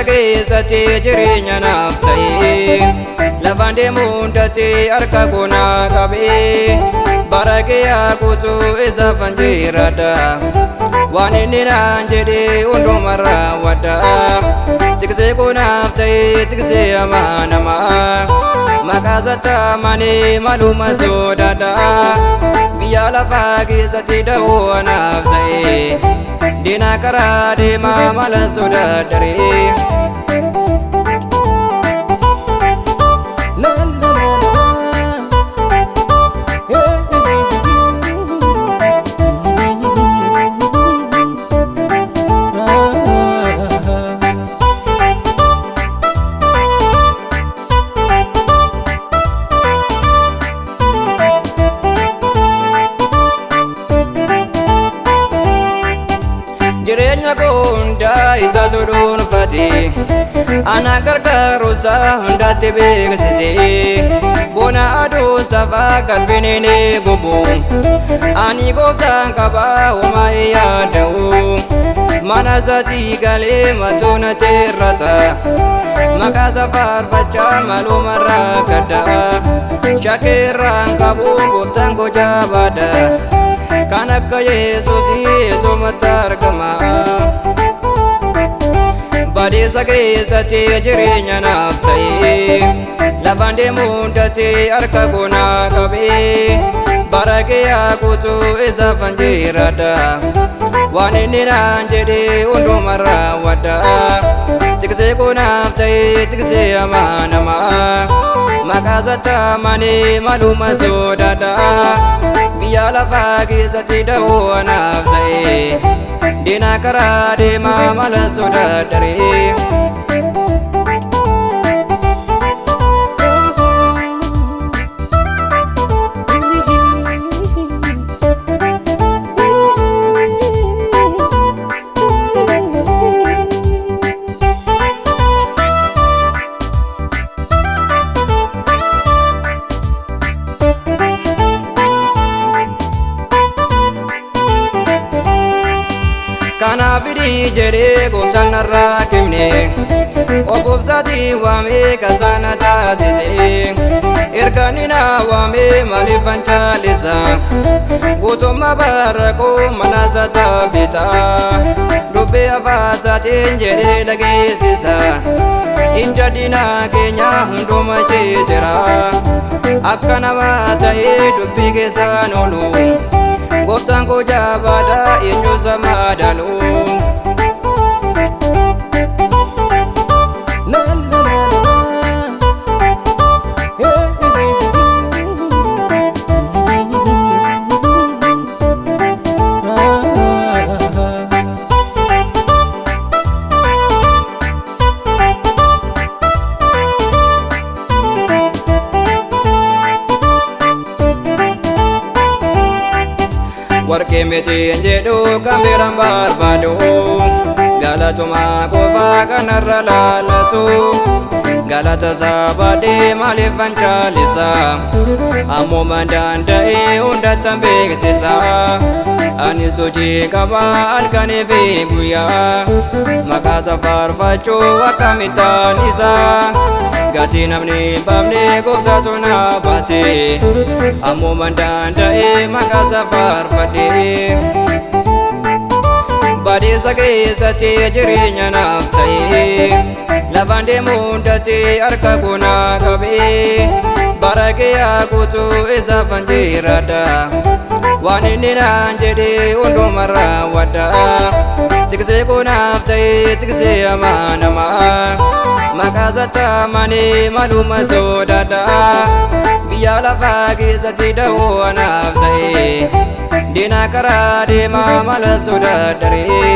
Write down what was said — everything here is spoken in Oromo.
Badeessa keessatti jireenya naaf ta'e lafaan deemuun datti harka koonaa qabee bara kee haguutuu isa fanjiraadha waan inni naan jedhee hundumaa raawwadha tiksee koonaaf ta'e tiksee amaanamaa maqaa sattaamanii maluma sodaadha biyya lafaa keessatti da'oo naaf ta'e Dina karaa deemaa mala sodaadharee Jireenya hunda isa tudhuunfate ana gargaaruusa hundatti beeksise bona aduu safaa qalbiin gubu ani gooftaan qabaa homaa yaada'u mana isaatti galee matoona teerrata maqaa faarfachaa maluma rakkadha shakkeerraan qabu gooftaan koo jabaadha kan akka Yesuusii Yesuumatti argama badeessa keessatti jireenya naaf ta'e lafaan deemuun datti harka koonaa qabee bara kee haguutuu isa fanjiraadha waan inni naan jedhee hundumaa raawwadha tiksee koonaaf ta'e tiksee amaanamaa maqaa sattaamanii maluma sodaadha biyya lafaa keessatti da'oo naaf ta'e dina karaa deemaa mala sodaadharee Kanaaf fidii jedhee gooftaan narraa kibne obobsaatii waamee kasaana taasise ergaani na waamee maaliifan chaalisa guutummaa bara koo mana isaa taafita dubbii afaasaatiin jedhee dhageessisa inja diinaa keenya hunduma ishee jira akka namaa ta'ee dubbii keessaan oolu gooftaan koo jabaadha eenyu isa madaalu warqee meetiin jedhu kan biraan barbaadu galatuma qofaa kanarra laalatu galata isaa baadhee maaliifan chaalisa ammuma danda'ee hundattan beeksisa ani hojii qabaa halkanii fi guyyaa maqaa isaa faarfachuu akkamitaan isaa gatii namni hin baafne gooftaatu na baase ammuma danda'ee maqaa isaa faarfadhee badeessa keessatti jireenya naaf ta'e lafaan deemuun datti harka koonaa qabee bara kee haguutuu isa fanjiraadha waan inni naan jedhee hundumaa raawwadha tiksee koonaaf ta'e tiksee amaanamaa maqaa sattaamanii maluma sodaadha biyya lafaa keessatti da'oo naaf ta'e dina karaa deemaa mala sodaadharee